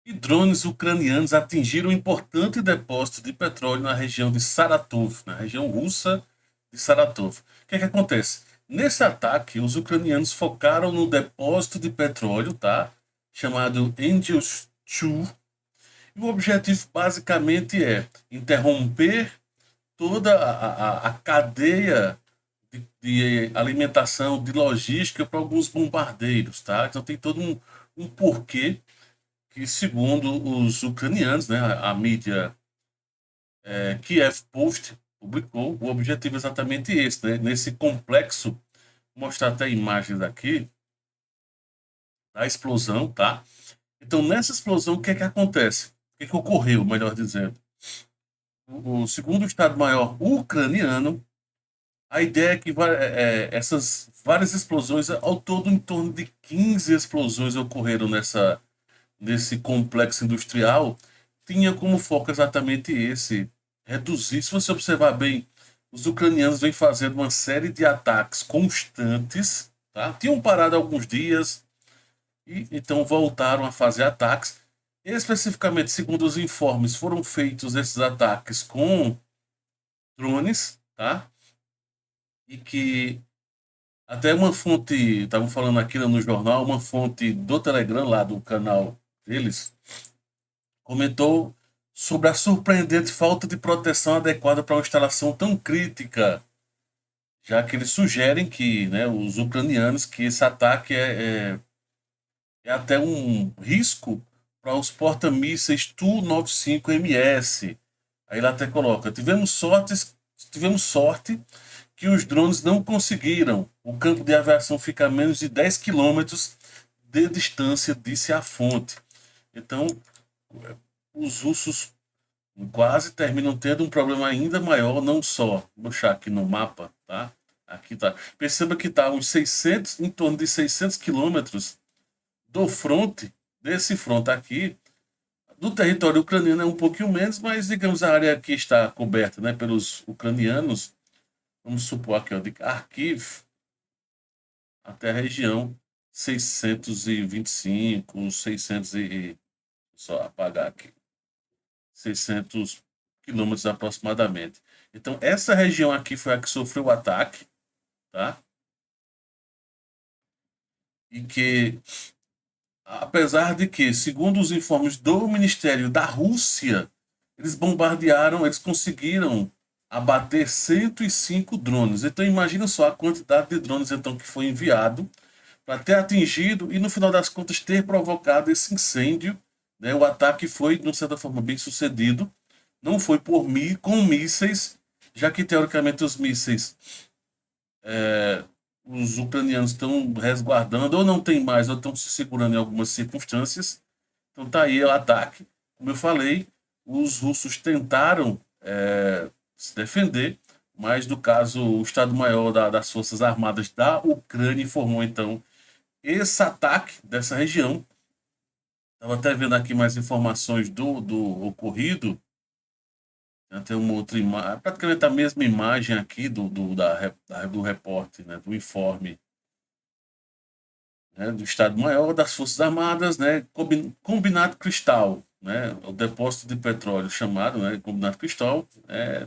E drones ucranianos atingiram um importante depósito de petróleo na região de Saratov, na região russa de Saratov. O que é que acontece? Nesse ataque, os ucranianos focaram no depósito de petróleo, tá? Chamado Angels 2. E o objetivo basicamente é interromper toda a cadeia de alimentação, de logística para alguns bombardeiros, tá? Então tem todo um porquê que, segundo os ucranianos, né, a mídia Kiev Post publicou, o objetivo é exatamente esse, né? Nesse complexo, vou mostrar até imagens aqui da explosão, tá? Então, nessa explosão, o que é que acontece? O que é que ocorreu, melhor dizendo? Segundo o Estado-Maior ucraniano, a ideia é que essas várias explosões, ao todo em torno de 15 explosões ocorreram nesse complexo industrial, tinha como foco exatamente esse: reduzir. Se você observar bem, os ucranianos vêm fazendo uma série de ataques constantes, tá? Tinham parado alguns dias e então voltaram a fazer ataques. Especificamente, segundo os informes, foram feitos esses ataques com drones, tá? E que até uma fonte, estavam falando aqui no jornal, uma fonte do Telegram, lá do canal deles, comentou sobre a surpreendente falta de proteção adequada para uma instalação tão crítica, já que eles sugerem que, né, os ucranianos, que esse ataque é até um risco para os porta-mísseis Tu-95MS. Aí ele até coloca: tivemos sorte que os drones não conseguiram. O campo de aviação fica a menos de 10 quilômetros de distância, disse a fonte. Então, os russos quase terminam tendo um problema ainda maior, não só, vou deixar aqui no mapa, tá? Aqui tá. Perceba que está uns 600, em torno de 600 quilômetros do fronte, desse fronte aqui, do território ucraniano é um pouquinho menos, mas digamos a área que está coberta, né, pelos ucranianos, vamos supor aqui, ó, de Kharkiv até a região 625, 600 só apagar aqui, 600 quilômetros aproximadamente. Então, essa região aqui foi a que sofreu o ataque, tá? E que, apesar de que, segundo os informes do Ministério da Rússia, eles conseguiram abater 105 drones. Então, imagina só a quantidade de drones então, que foi enviado para ter atingido e, no final das contas, ter provocado esse incêndio. Né? O ataque foi, de certa forma, bem sucedido. Não foi com mísseis, já que, teoricamente, os mísseis os ucranianos estão resguardando, ou não tem mais, ou estão se segurando em algumas circunstâncias. Então tá aí o ataque. Como eu falei, os russos tentaram se defender, mas no caso o Estado-Maior das Forças Armadas da Ucrânia informou então esse ataque dessa região. Estava até vendo aqui mais informações do ocorrido. Tem uma outra imagem, praticamente a mesma imagem aqui do repórter, né, do informe, né, do Estado-Maior das Forças Armadas, né, Combinado Cristal, né, o depósito de petróleo chamado, né, Combinado Cristal,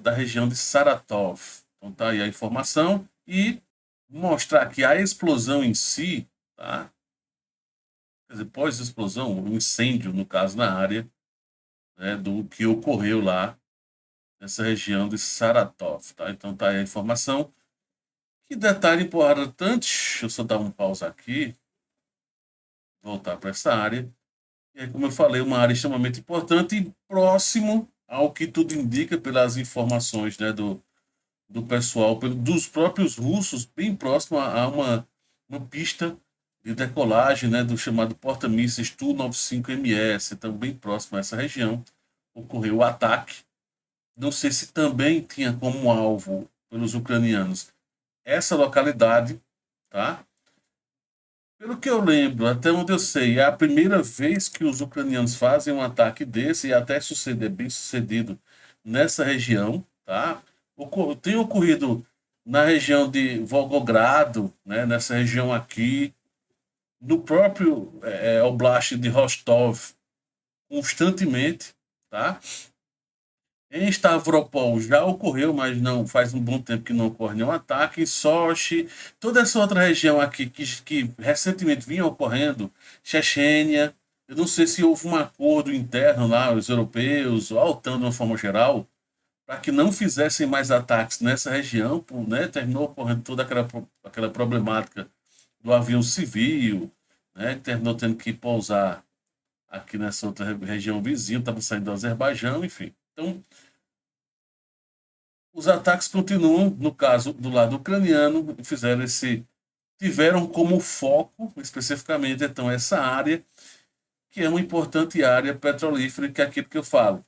da região de Saratov. Então tá aí a informação e mostrar que a explosão em si, tá, quer dizer, pós-explosão, um incêndio, no caso, na área, né, do que ocorreu lá nessa região de Saratov, tá? Então tá aí a informação. Que detalhe importante, deixa eu só dar um pausa aqui, voltar para essa área. E aí, como eu falei, uma área extremamente importante e próximo ao que tudo indica pelas informações, né, do pessoal, dos próprios russos, bem próximo a uma pista de decolagem, né, do chamado porta-mísseis Tu-95MS, então bem próximo a essa região, ocorreu o ataque. Não sei se também tinha como alvo pelos ucranianos essa localidade, tá? Pelo que eu lembro, até onde eu sei, é a primeira vez que os ucranianos fazem um ataque desse e até suceder bem sucedido nessa região, tá? Tem ocorrido na região de Volgogrado, né? Nessa região aqui, no próprio Oblast de Rostov, constantemente, tá? Em Stavropol já ocorreu, mas não faz um bom tempo que não ocorre nenhum ataque. Em Sochi, toda essa outra região aqui que recentemente vinha ocorrendo, Chechênia, eu não sei se houve um acordo interno lá, os europeus, a OTAN de uma forma geral, para que não fizessem mais ataques nessa região, né? Terminou ocorrendo toda aquela problemática do avião civil, né? Terminou tendo que pousar aqui nessa outra região vizinha, estava saindo do Azerbaijão, enfim. Então, os ataques continuam, no caso do lado ucraniano, tiveram como foco, especificamente, então, essa área, que é uma importante área petrolífera, que é aquilo que eu falo.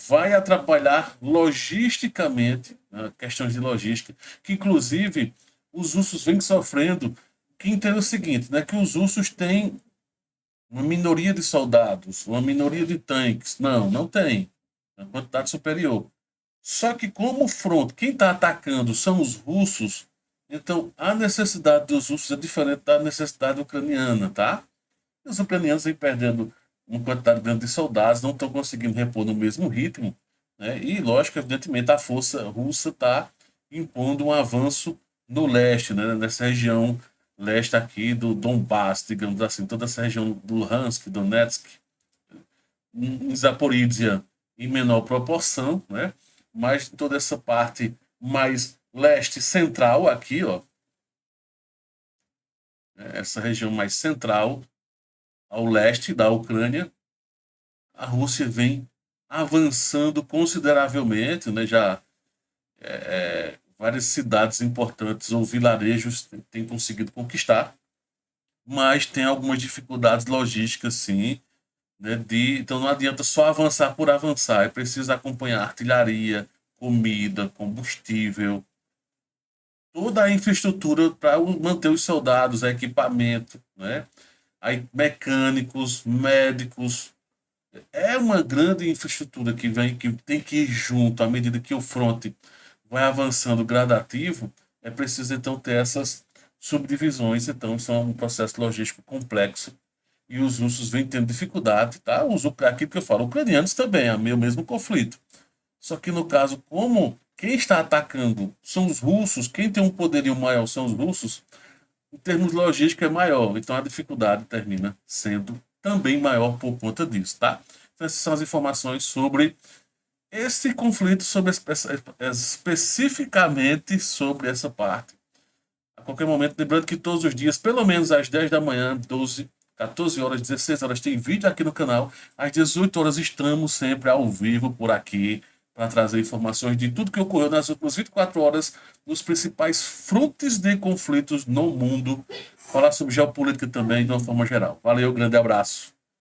Vai atrapalhar logisticamente, né, questões de logística, que inclusive os russos vêm sofrendo, que entende o seguinte, né, que os russos têm uma minoria de soldados, uma minoria de tanques. Não, não tem. É uma quantidade superior. Só que como o front, quem está atacando são os russos, então a necessidade dos russos é diferente da necessidade ucraniana, tá? E os ucranianos vêm perdendo uma quantidade grande de soldados, não estão conseguindo repor no mesmo ritmo, né? E, lógico, evidentemente, a força russa está impondo um avanço no leste, né? Nessa região leste aqui do Donbass, digamos assim, toda essa região do Luhansk, Donetsk, em Zaporizhia em menor proporção, né? Mas toda essa parte mais leste central aqui, ó, né? Essa região mais central ao leste da Ucrânia, a Rússia vem avançando consideravelmente, né? Já várias cidades importantes ou vilarejos têm conseguido conquistar, mas tem algumas dificuldades logísticas, sim, né? Então não adianta só avançar por avançar, é preciso acompanhar artilharia, comida, combustível, toda a infraestrutura para manter os soldados, equipamento, né? Aí, mecânicos, médicos, é uma grande infraestrutura que tem que ir junto à medida que o fronte vai avançando gradativo. É preciso então ter essas subdivisões. Então, isso é um processo logístico complexo e os russos vêm tendo dificuldade, tá? Aqui que eu falo, ucranianos também, é o mesmo conflito. Só que no caso, como quem está atacando são os russos, quem tem um poderio maior são os russos, em termos logísticos é maior. Então a dificuldade termina sendo também maior por conta disso, tá? Então essas são as informações sobre esse conflito, especificamente sobre essa parte. A qualquer momento, lembrando que todos os dias, pelo menos às 10 da manhã, 12, 14 horas, 16 horas, tem vídeo aqui no canal. Às 18 horas estamos sempre ao vivo por aqui para trazer informações de tudo que ocorreu nas últimas 24 horas nos principais frontes de conflitos no mundo. Falar sobre geopolítica também de uma forma geral. Valeu, grande abraço.